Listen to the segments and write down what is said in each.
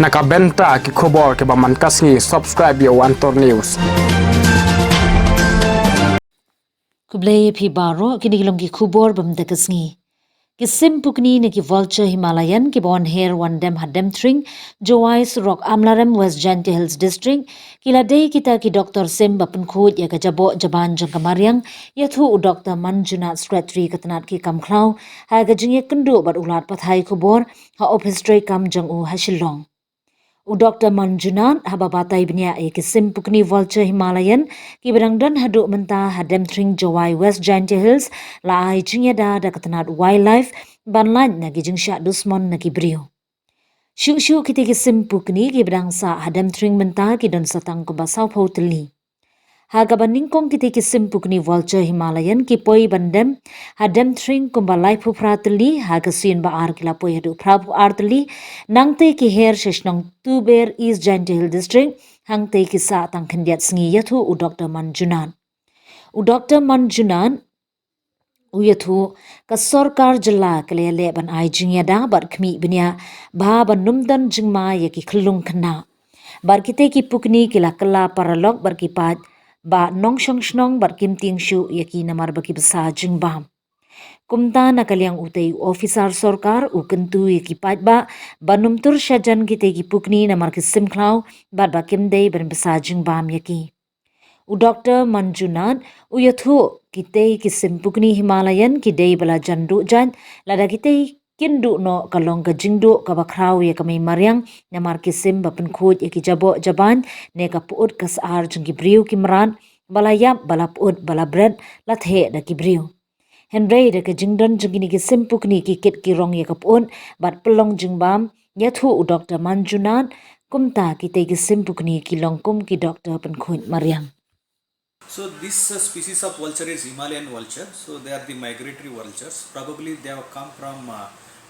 Nakabenta ki khobor ke baman kasngi subscribe yo Antor News. Kublai phi baro kinigilom ki khubor bam dakasngi. Kisim pukni ne ki vulture Himalayan ki bon hair one dem hadem tring Jowais rock amlarem West Janty Hills district kila day kita ki Dr. Sim bapun khud ya jabo jaban jang kamaryang ya thu u Dr. Manjuna secretary katanat ki kamklau ha gajing kendu bat ulat pathai khubor ha office tray kam jang u hashilong. U Dr. Manjunan hababatai bnia e kisim pukni vulture Himalayan ki berangdan haduk menta hadem tring Jowai West Janty Hills la ai jingya da katanat wildlife banlan na gijing syak dusmon na kibriyo. Syuk kita kisim pukni ki berangsa hadem tring menta ki don satang kubasau pau teli. Haga baningkong kita kisim pukni vulture Himalayan ki poi bandem hadem tring kumbalai pu prateli haga sin ba ar kila poi hadu prabu arteli nangte ki her sesnong tuber East Janty Hill district hangte ki sa tang kendiat sengi yathu u Dr. Manjunan. U Dr. Manjunan uyathu ka sorkar jylla kelele ban ai jingya da bar khmi bnya ba ban numdan jingma ya ki khlung khna bar kite ki pukni kila kala paralok bar ki pat ba nong shong bar kim ting shu ya ki namar ba ki basa jingbam kumta na kalyang utay officer sorkar u kentu ya ki pat ba banum tur shajan kite ki pukni namar ki simklau bar ba kim day ban basa jingbam ya ki u Dr. Manjunan uyathu kitei kisim pukni Himalayan kidei bala jandu jan lada kitei kindu no kalong ka jingdu ka bakraw ya kami maryang namar kisim bapun khud ya ki jabo jaban ne ka puut kas ar jeng ki briu kimran bala yap bala puut bala bread lathe da ki briu Henry da ka jingdon jengini kisim pukni ki kit ki rong ya ka puut bat pelong jingbam yathu u Dr. Manjunan kumta kitei kisim pukni ki longkum ki Dr. pen khud maryang. So this species of vulture is Himalayan vulture. So they are the migratory vultures. Probably they have come from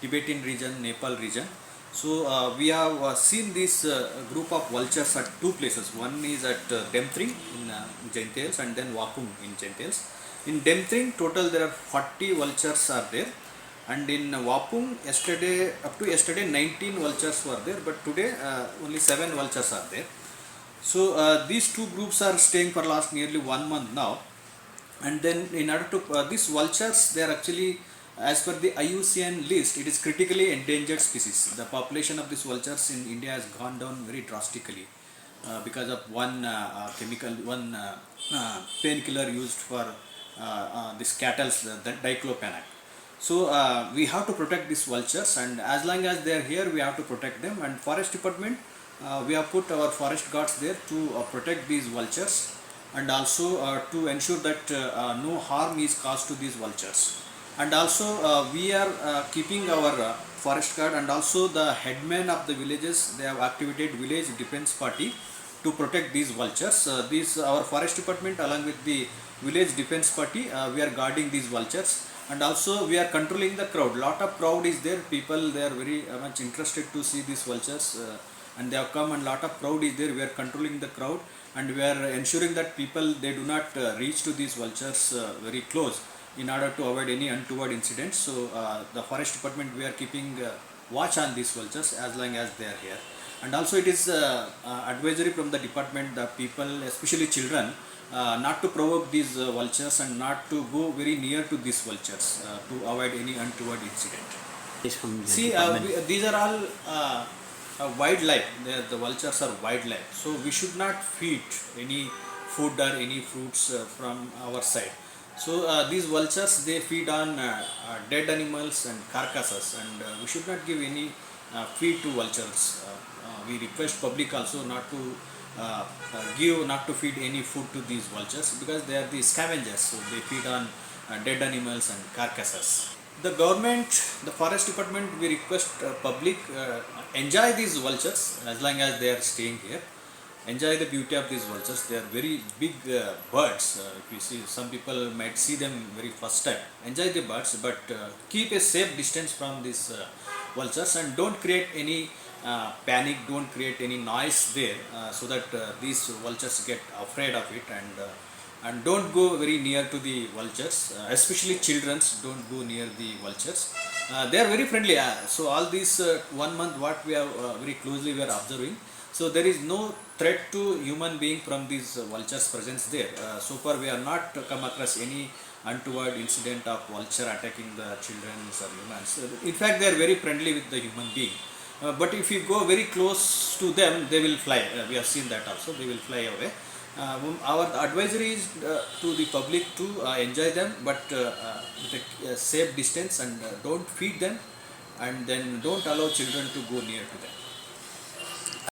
Tibetan region, Nepal region. So we have seen this group of vultures at two places. One is at Demthring in Janty Hills and then Wapung in Janty Hills. In Demthring total there are 40 vultures are there, and in Wapung up to yesterday 19 vultures were there, but today only 7 vultures are there. So these two groups are staying for last nearly 1 month now, and then in order to these vultures, they are actually, as per the IUCN list, it is critically endangered species. The population of these vultures in India has gone down very drastically because of one painkiller used for this cattle, the diclofenac. So we have to protect these vultures, and as long as they are here, we have to protect them. And forest department, we have put our forest guards there to protect these vultures, and also to ensure that no harm is caused to these vultures. And also we are keeping our forest guard, and also the headmen of the villages, they have activated village defense party to protect these vultures. Our forest department along with the village defense party, we are guarding these vultures, and also we are controlling the crowd. Lot of crowd is there, people they are very much interested to see these vultures, and they have come, and lot of crowd is there. We are controlling the crowd, and we are ensuring that people they do not reach to these vultures very close in order to avoid any untoward incidents. So the forest department, we are keeping watch on these vultures as long as they are here. And also it is advisory from the department, the people, especially children, not to provoke these vultures and not to go very near to these vultures to avoid any untoward incident. See, these are all wildlife. The vultures are wildlife, so we should not feed any food or any fruits from our side. So these vultures, they feed on dead animals and carcasses, and we should not give any feed to vultures. We request public also not to feed any food to these vultures, because they are the scavengers, so they feed on dead animals and carcasses. The government, the forest department, we request public enjoy these vultures as long as they are staying here. Enjoy the beauty of these vultures. They are very big birds. If you see, some people might see them very first time. Enjoy the birds, but keep a safe distance from these vultures, and don't create any panic, don't create any noise there, so that these vultures get afraid of it, and don't go very near to the vultures, especially children, don't go near the vultures. They are very friendly. So all these 1 month what we are very closely we are observing. So there is no threat to human being from these vultures presence there. So far we are not come across any untoward incident of vulture attacking the children or humans. In fact, they are very friendly with the human being. But if you go very close to them, they will fly. We have seen that also. They will fly away. Our advisory is to the public to enjoy them, but with a safe distance, and don't feed them, and then don't allow children to go near to them.